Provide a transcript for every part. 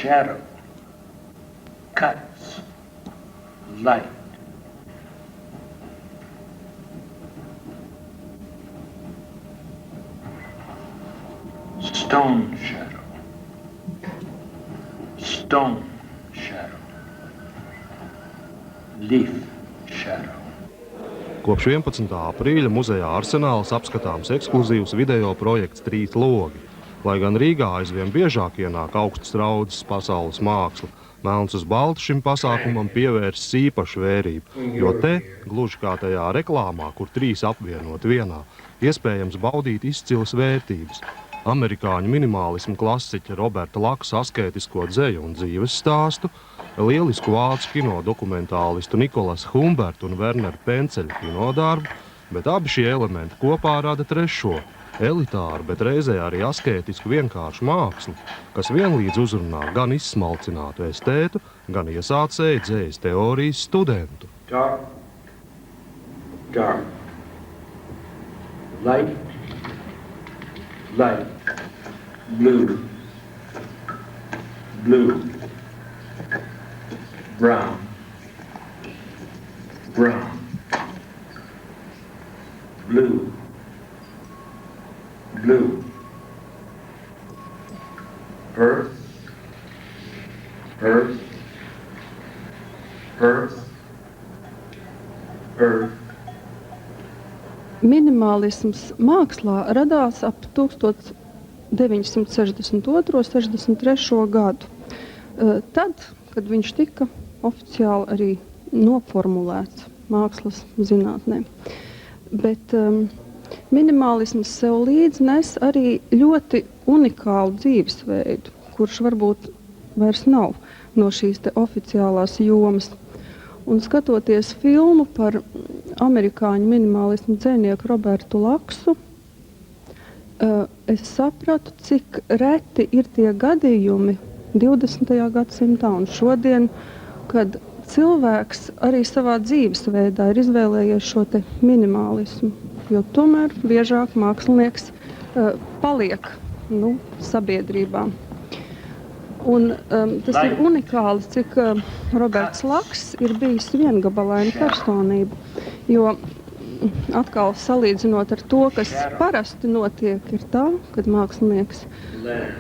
shadow, cuts, light. Stone shadow, stone shadow, leaf shadow. Kopš 11. aprīļa muzejā Arsenāls apskatāms ekskluzīvs video projekts Trīs logi. Lai gan Rīgā aizvien biežāk ienāk augstas raudzes pasaules māksla, melns uz balta šim pasākumam pievērsis īpašu vērību, jo te, gluži kā tajā reklāmā, kur trīs apvienot vienā, iespējams baudīt izcilas vērtības. Amerikāņu minimālismu klasiķa Roberta laksu askētisko dzeju un dzīves stāstu, lielisku vācu kino dokumentālistu Nikolasu humbertu un werneru penceļu kinodarbu, bet abi šie elementi kopā rada trešo, elitāru, bet reizē arī askētisku vienkāršu mākslu, kas vienlīdz uzrunā gan izsmalcinātu estētu, gan iesācēju dzejas teorijas studentu. Dark, dark, light, light, blue, blue, brown, brown, blue, blue, earth, earth, earth, earth. Minimālisms mākslā radās ap 1962–63. gadu. Tad, kad viņš tika oficiāli arī noformulēts mākslas zinātnē. Bet minimālisms sev līdz nes arī ļoti unikālu dzīvesveidu, kurš varbūt vairs nav no šīs te oficiālās jomas. Un skatoties filmu par amerikāņu minimālismu dzejnieku Robertu laksu, es sapratu, cik reti ir tie gadījumi 20. gadsimtā un šodien, kad cilvēks arī savā dzīvesveidā ir izvēlējies šo te minimālismu, jo tomēr biežāk mākslinieks paliek sabiedrībā. Un tas ir unikāli, cik Roberts Laks ir bijis viengabalaina personība, jo atkal salīdzinot ar to, kas parasti notiek, ir tā, kad mākslinieks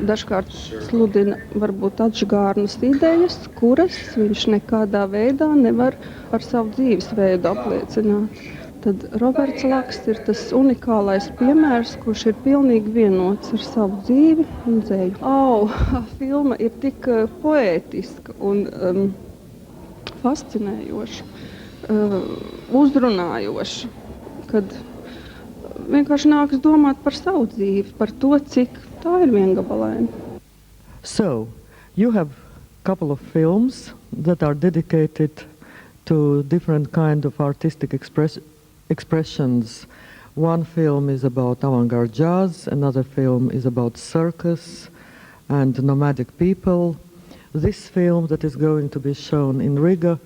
dažkārt sludina varbūt atžgārnas idejas, kuras viņš nekādā veidā nevar ar savu dzīvesveidu apliecināt. Tad Roberts Laks ir tas unikālais piemērs, kurš ir pilnīgi vienots ar savu dzīvi un dzeju. Filma ir tik poētiska un fascinējoša, uzrunājoša, kad vienkārši nākas domāt par savu dzīvi, par to, cik tā ir viengabalaina. So, you have a couple of films that are dedicated to different kind of artistic expressions. One film is about avant-garde jazz, another film is about circus and nomadic people. This film that is going to be shown in Rīgā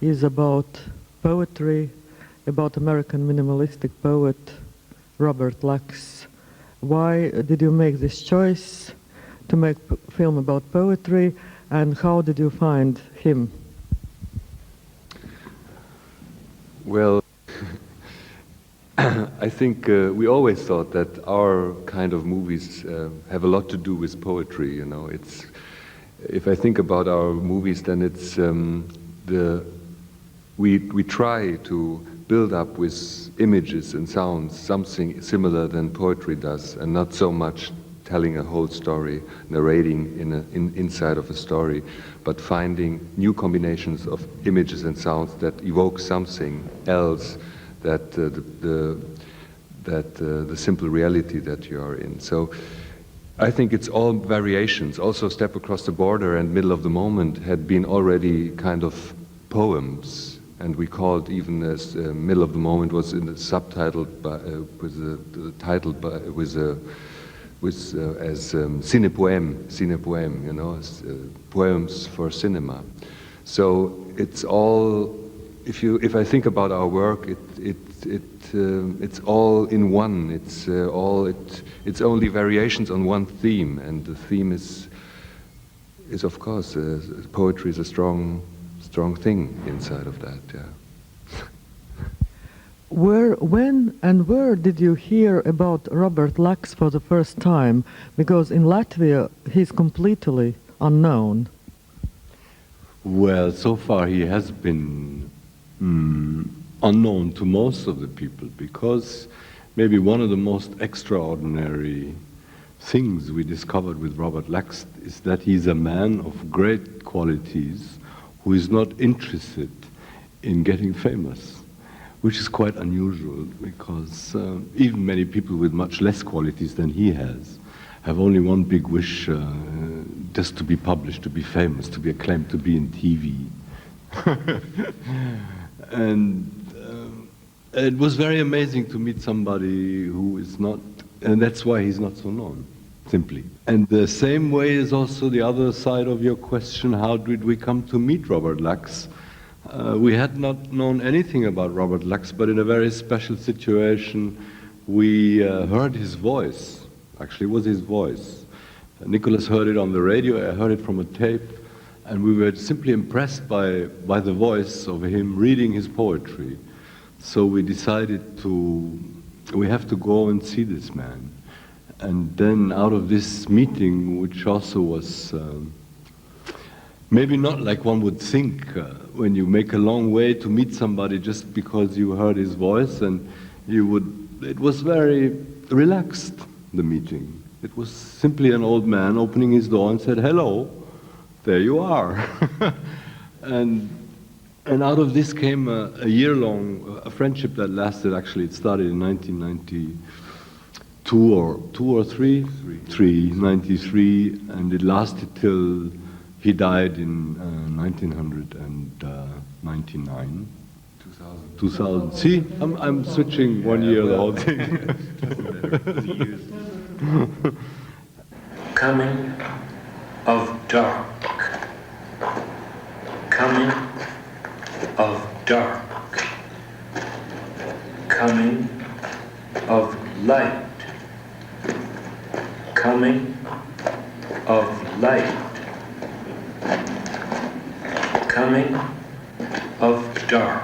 is about poetry, about American minimalistic poet Robert Laks. Why did you make this choice to make a film about poetry, and how did you find him? Well, I think we always thought that our kind of movies have a lot to do with poetry. You know, it's if I think about our movies, then it's we try to build up with images and sounds something similar than poetry does, and not so much telling a whole story, narrating inside of a story, but finding new combinations of images and sounds that evoke something else that the simple reality that you are in. So I think it's all variations. Also, Step Across the Border and Middle of the Moment had been already kind of poems, and we called even as Middle of the Moment was in the subtitle with the title as cine poème, you know, as, poems for cinema. So it's all. If I think about our work, it's all in one. It's only variations on one theme, and the theme is is of course, poetry is a strong thing inside of that, yeah. When and where did you hear about Robert Laksu for the first time? Because in Latvia he's completely unknown. Well, so far he has been unknown to most of the people, because maybe one of the most extraordinary things we discovered with Robert Laksu is that he's a man of great qualities who is not interested in getting famous, which is quite unusual, because even many people with much less qualities than he has have only one big wish, just to be published, to be famous, to be acclaimed, to be in TV. And it was very amazing to meet somebody who is not, and that's why he's not so known, simply. And the same way is also the other side of your question, how did we come to meet Robert Laksu? We had not known anything about Robert Laksu, but in a very special situation, we heard his voice. Actually, it was his voice. Nicolas heard it on the radio, I heard it from a tape, and we were simply impressed by the voice of him reading his poetry. So we decided we have to go and see this man. And then out of this meeting, which also was maybe not like one would think when you make a long way to meet somebody just because you heard his voice, and it was very relaxed, the meeting. It was simply an old man opening his door and said, "Hello, there you are." and out of this came a year-long friendship that lasted, actually it started in 1992 or 93, and it lasted till he died in 1999. 2000. See, I'm switching 1 year the whole thing. Coming of dark. Coming of dark. Coming of light. Coming of light. Coming of dark.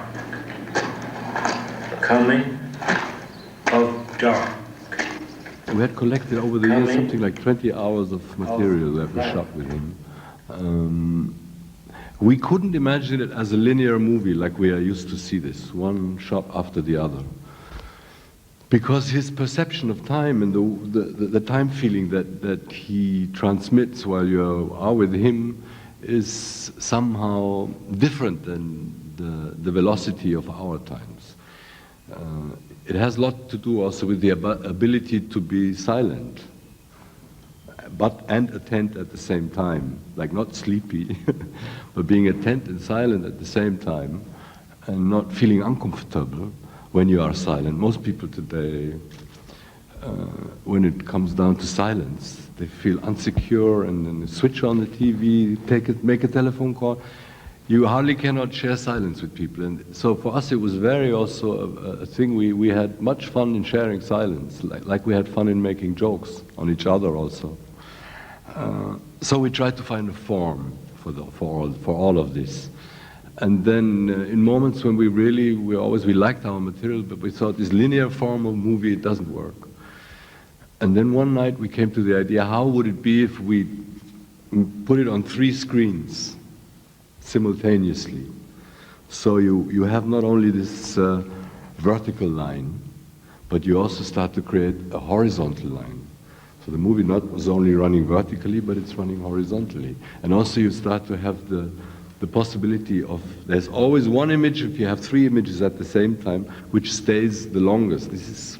Coming of dark. We had collected over the years something like 20 hours of material that we shot with him. We couldn't imagine it as a linear movie like we are used to see this, one shot after the other. Because his perception of time and the time feeling that he transmits while you are with him is somehow different than the velocity of our times. It has a lot to do also with the ability to be silent, and attent at the same time, like not sleepy, but being attent and silent at the same time, and not feeling uncomfortable when you are silent. Most people today, when it comes down to silence, they feel insecure and then they switch on the TV, make a telephone call. You hardly cannot share silence with people. And so for us it was very also a thing, we had much fun in sharing silence, like we had fun in making jokes on each other also. So we tried to find a form for all of this. And then in moments when we liked our material, but we thought this linear form of movie, it doesn't work. And then one night we came to the idea, how would it be if we put it on 3 screens simultaneously? So you have not only this vertical line, but you also start to create a horizontal line. So the movie not was only running vertically, but it's running horizontally. And also you start to have the possibility of, there's always one image, if you have 3 images at the same time, which stays the longest. It's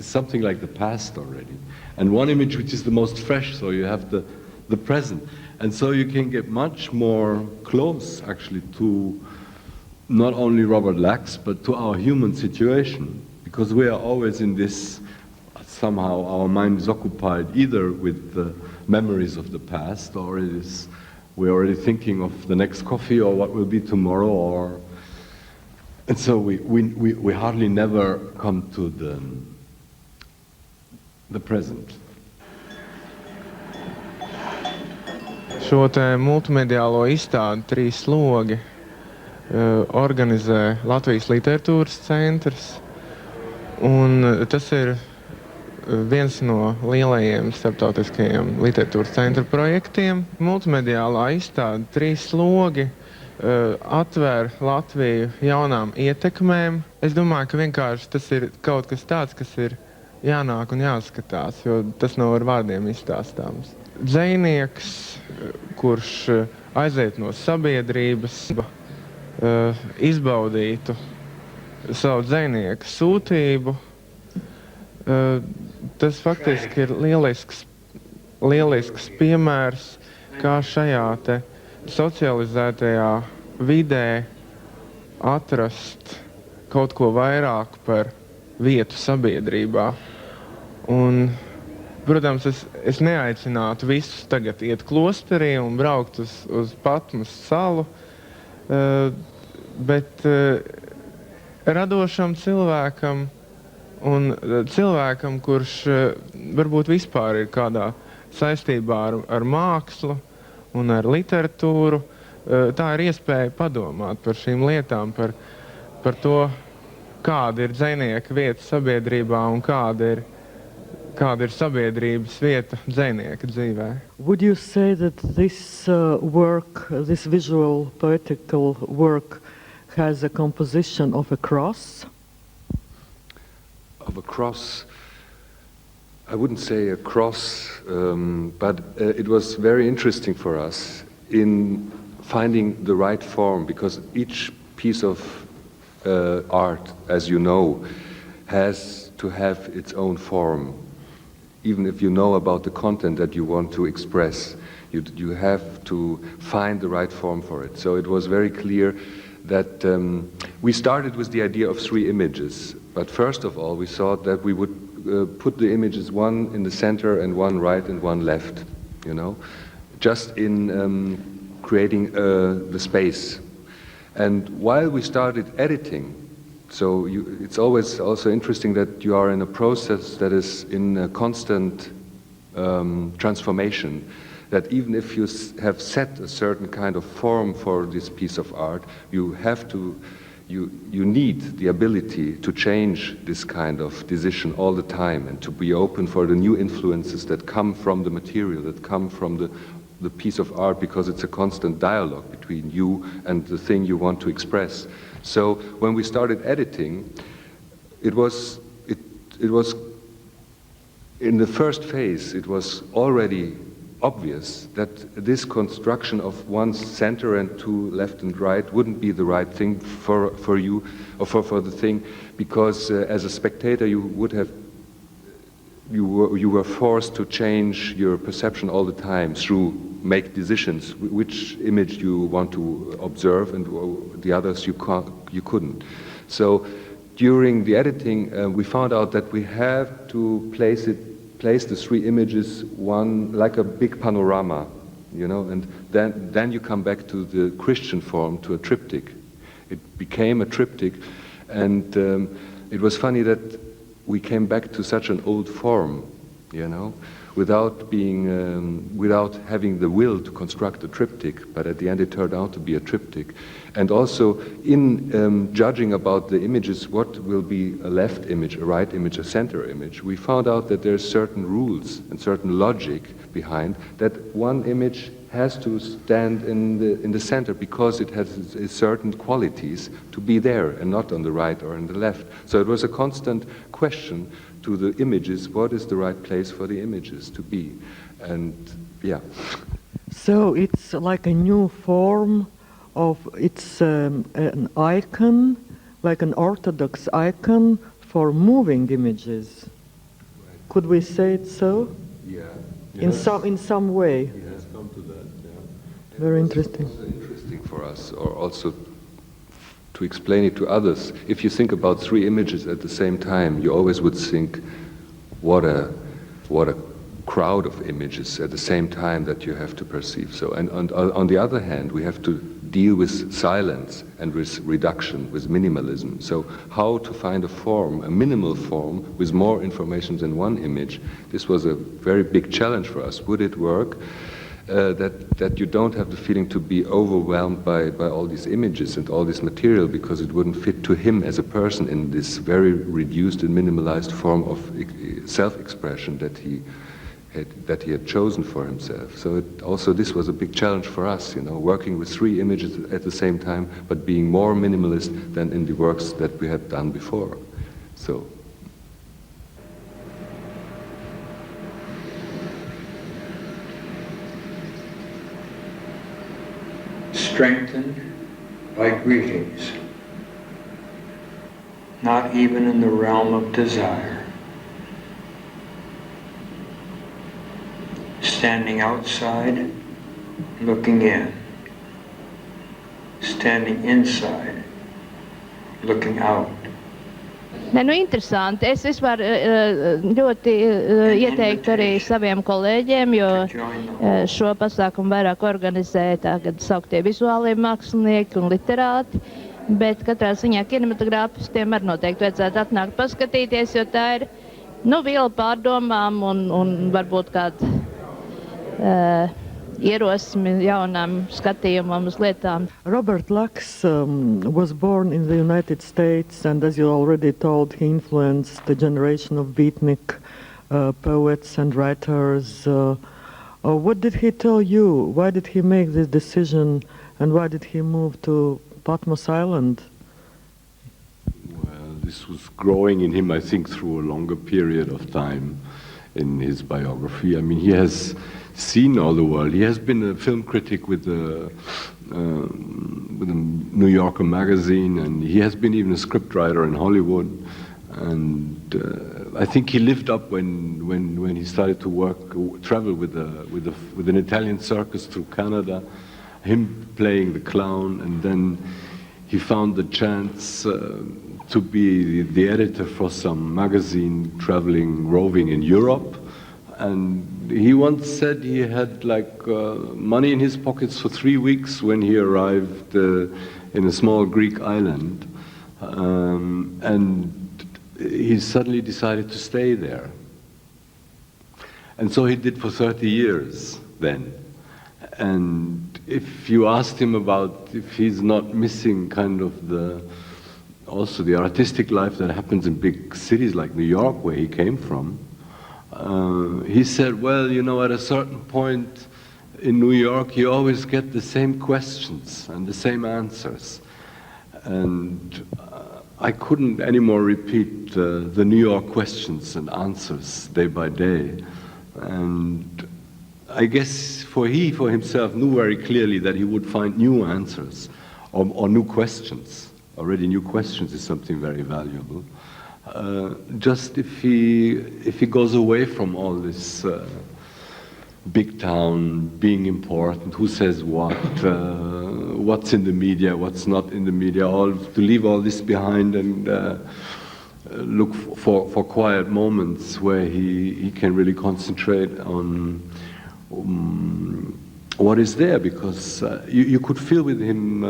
something like the past already. And one image which is the most fresh, so you have the present. And so you can get much more close, actually, to not only Robert Laksu, but to our human situation. Because we are always in this, somehow our mind is occupied either with the memories of the past, or we're already thinking of the next coffee, or what will be tomorrow, and so we hardly never come to the present. Šo te multimediālo izstādi trīs logi organizē Latvijas literatūras centrs, un tas ir viens no lielajiem starptautiskajiem literatūras centra projektiem. Multimediālā izstāde trīs logi atver Latviju jaunām ietekmēm. Es domāju, ka vienkārši tas ir kaut kas tāds, kas ir jānāk un jāskatās, jo tas nav ar vārdiem izstāstāms. Dzejnieks, kurš aiziet no sabiedrības, izbaudītu savu dzejnieka sūtību, tas faktiski ir lielisks piemērs, kā šajā te socializētajā vidē atrast kaut ko vairāk par vietu sabiedrībā. Un, protams, es neaicinātu visus tagad iet klosterī un braukt uz Patmas salu, bet radošam cilvēkam un cilvēkam, kurš varbūt vispār ir kādā saistībā ar mākslu un ar literatūru, tā ir iespēja padomāt par šīm lietām, par to, kāda ir dzejnieka vieta sabiedrībā un kāda ir sabiedrības vieta dzejnieka dzīvē. Would you say that this work, this visual poetical work, has a composition of a cross? Of a cross, I wouldn't say a cross, but it was very interesting for us in finding the right form, because each piece of art, as you know, has to have its own form. Even if you know about the content that you want to express, you have to find the right form for it. So it was very clear that we started with the idea of three images. But first of all, we thought that we would put the images, one in the center and one right and one left, you know, just in creating the space. And while we started editing, so it's always also interesting that you are in a process that is in a constant transformation, that even if you have set a certain kind of form for this piece of art, you need the ability to change this kind of decision all the time and to be open for the new influences that come from the material, that come from the piece of art, because it's a constant dialogue between you and the thing you want to express. So when we started editing, it was in the first phase, it was already obvious that this construction of one center and two left and right wouldn't be the right thing for you or for the thing, because as a spectator you were forced to change your perception all the time through make decisions which image you want to observe and the others you couldn't. So during the editing we found out that we have to place the three images one like a big panorama, you know, and then you come back to the Christian form, to a triptych. It became a triptych, and it was funny that we came back to such an old form, you know, without having the will to construct a triptych, but at the end it turned out to be a triptych. And also in judging about the images, what will be a left image, a right image, a center image, we found out that there's certain rules and certain logic behind that one image has to stand in the center because it has certain qualities to be there and not on the right or on the left. So it was a constant question to the images, what is the right place for the images to be? And yeah. So it's like a new form of, it's an icon, like an orthodox icon for moving images. Right. Could we say it so? Yeah. In some way. It has come to that, yeah. Very interesting. Also interesting for us, or also to explain it to others. If you think about three images at the same time, you always would think, what a crowd of images at the same time that you have to perceive. So, and on the other hand, we have to deal with silence and with reduction, with minimalism. So how to find a form, a minimal form, with more information than one image, this was a very big challenge for us. Would it work? that you don't have the feeling to be overwhelmed by all these images and all this material, because it wouldn't fit to him as a person in this very reduced and minimalized form of self-expression that he had chosen for himself. So also this was a big challenge for us, you know, working with 3 images at the same time, but being more minimalist than in the works that we had done before. So. Strengthened by greetings, not even in the realm of desire. Standing outside, looking in. Standing inside, looking out. Ne, nu, interesanti. Es vispār ļoti ieteiktu arī saviem kolēģiem, jo šo pasākumu vairāk organizē tagad sauktie vizuālie mākslinieki un literāti, bet katrā ziņā kinematogrāfistiem arī noteikti vajadzētu atnākt paskatīties, jo tā ir, nu, viela pārdomām un varbūt kāda ierosmi jaunām skatījumam uz lietām. Robert Laks was born in the United States, and as you already told, he influenced the generation of beatnik poets and writers. What did he tell you? Why did he make this decision, and why did he move to Patmos Island? Well, this was growing in him, I think, through a longer period of time in his biography. I mean, he has seen all the world. He has been a film critic with a New Yorker magazine, and he has been even a scriptwriter in Hollywood. And I think he lived up when he started to travel with an Italian circus through Canada, him playing the clown, and then he found the chance to be the editor for some magazine roving in Europe. And he once said he had money in his pockets for 3 weeks when he arrived in a small Greek island, and he suddenly decided to stay there. And so he did for 30 years then. And if you asked him about if he's not missing kind of also the artistic life that happens in big cities like New York, where he came from, he said, well, you know, at a certain point in New York, you always get the same questions and the same answers. And I couldn't anymore repeat the New York questions and answers day by day. And I guess he for himself knew very clearly that he would find new answers or new questions. Already new questions is something very valuable. Just if he goes away from all this big town being important, who says what, what's in the media, what's not in the media, to leave all this behind and look for quiet moments where he can really concentrate on what is there, because you could feel with him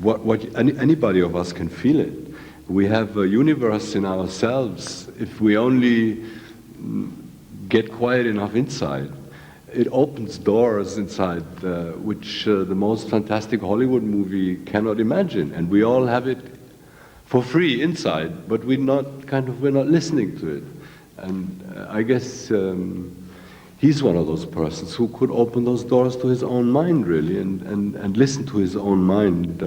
what anybody of us can feel it. We have a universe in ourselves. If we only get quiet enough inside, it opens doors inside which the most fantastic Hollywood movie cannot imagine. And we all have it for free inside, but we're not listening to it. And I guess he's one of those persons who could open those doors to his own mind, really, and listen to his own mind.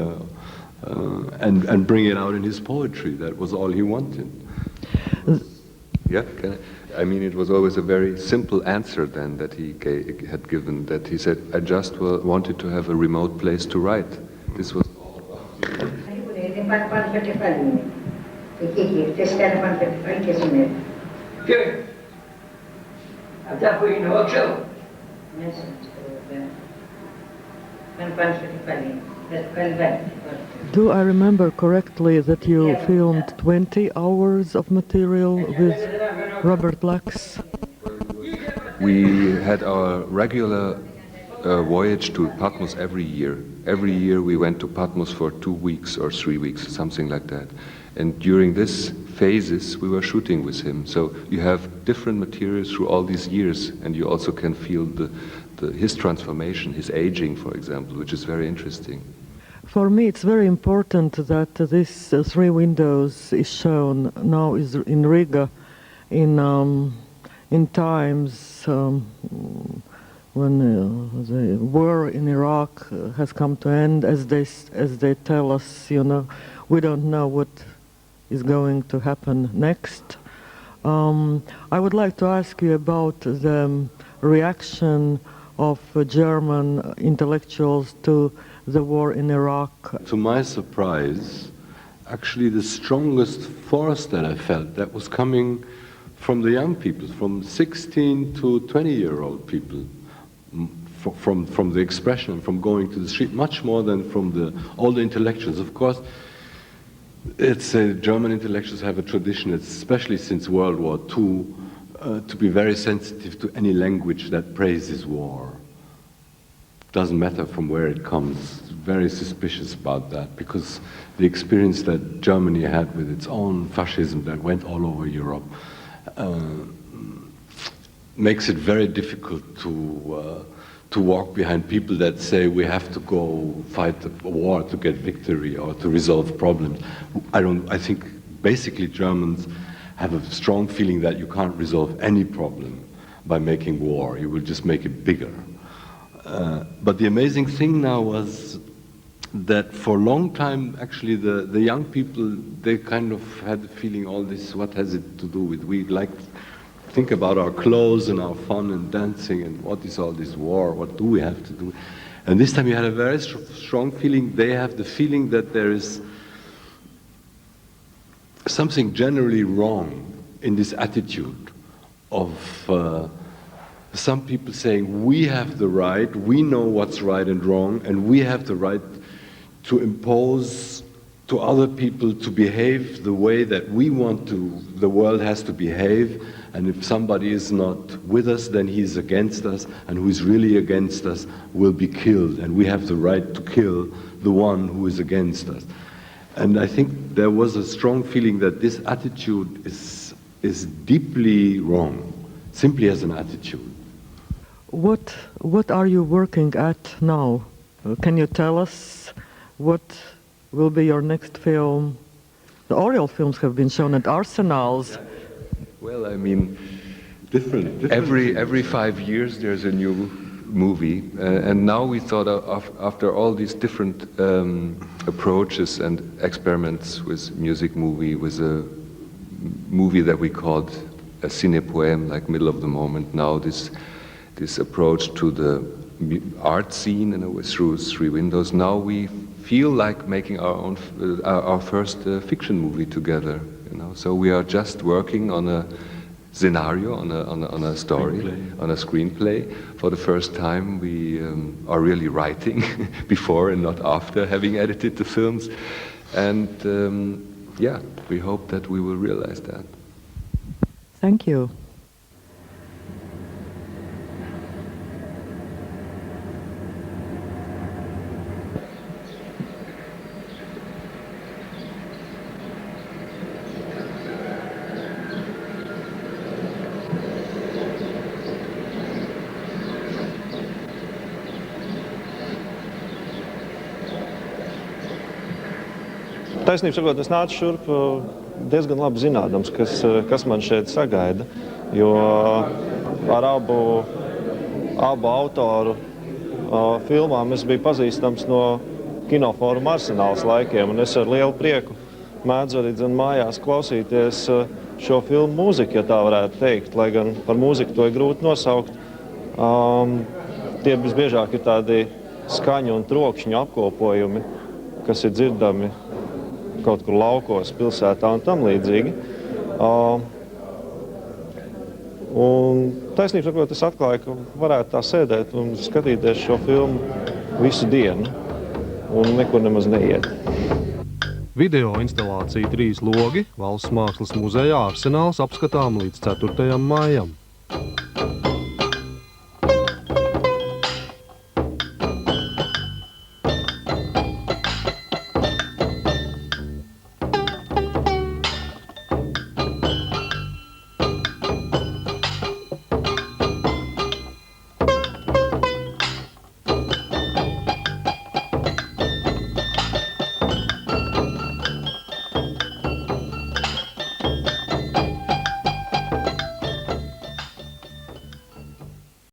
And bring it out in his poetry. That was all he wanted. Yeah, I mean, it was always a very simple answer then that he had given, that he said, I just wanted to have a remote place to write. This was all about Do I remember correctly that you filmed 20 hours of material with Robert Laks? We had our regular voyage to Patmos every year. Every year we went to Patmos for 2 weeks or 3 weeks, something like that. And during this phases we were shooting with him. So you have different materials through all these years, and you also can feel his transformation, his aging, for example, which is very interesting. For me, it's very important that this Three Windows is shown now is in Rīgā in times when the war in Iraq has come to end. As they tell us, we don't know what is going to happen next. I would like to ask you about the reaction of German intellectuals to the war in Iraq. To my surprise, actually the strongest force that I felt that was coming from the young people, from 16 to 20-year-old people, from the expression, from going to the street, much more than from all the intellectuals. Of course, German intellectuals have a tradition, especially since World War II, to be very sensitive to any language that praises war. Doesn't matter from where it comes. Very suspicious about that, because the experience that Germany had with its own fascism that went all over Europe makes it very difficult to walk behind people that say we have to go fight a war to get victory or to resolve problems. I think basically Germans have a strong feeling that you can't resolve any problem by making war. You will just make it bigger. But the amazing thing now was that for a long time, actually, the young people, they kind of had the feeling, all this, what has it to do with, we like think about our clothes and our fun and dancing, and what is all this war, what do we have to do? And this time you had a very strong feeling, they have the feeling that there is something generally wrong in this attitude of some people saying, we have the right, we know what's right and wrong, and we have the right to impose to other people to behave the way that we want the world has to behave, and if somebody is not with us, then he is against us, and who is really against us will be killed, and we have the right to kill the one who is against us. And I think there was a strong feeling that this attitude is deeply wrong, simply as an attitude. What are you working at now? Can you tell us what will be your next film? The Oriole films have been shown at Arsenals. Well, I mean, different. Every 5 years there's a new movie, and now we thought after all these different approaches and experiments with music movie, with a movie that we called a cine poem, like middle of the moment. Now this approach to the art scene, through Three Windows. Now we feel like making our first fiction movie together. So we are just working on a scenario, on a story, on a screenplay. For the first time, we are really writing before and not after having edited the films, and we hope that we will realize that. Thank you. Taisnība sakot, es nācu šurp diezgan labi zinādams, kas man šeit sagaida, jo ar abu autoru filmām es biju pazīstams no kinofóruma Arsenāls laikiem, un es ar lielu prieku mēdzu arī mājās klausīties šo filmu mūziku, ja tā varētu teikt, lai gan par mūziku to ir grūti nosaukt. Tie visbiežāk ir tādi skaņu un trokšņu apkopojumi, kas ir dzirdami kaut kur laukos, pilsētā un tam līdzīgi. Un taisnība sakot, es atklāju, ka varētu tā sēdēt un skatīties šo filmu visu dienu un nekur nemaz neiet. Video instalācija Trīs logi Valsts mākslas muzejā Arsenāls apskatām līdz 4. maijam.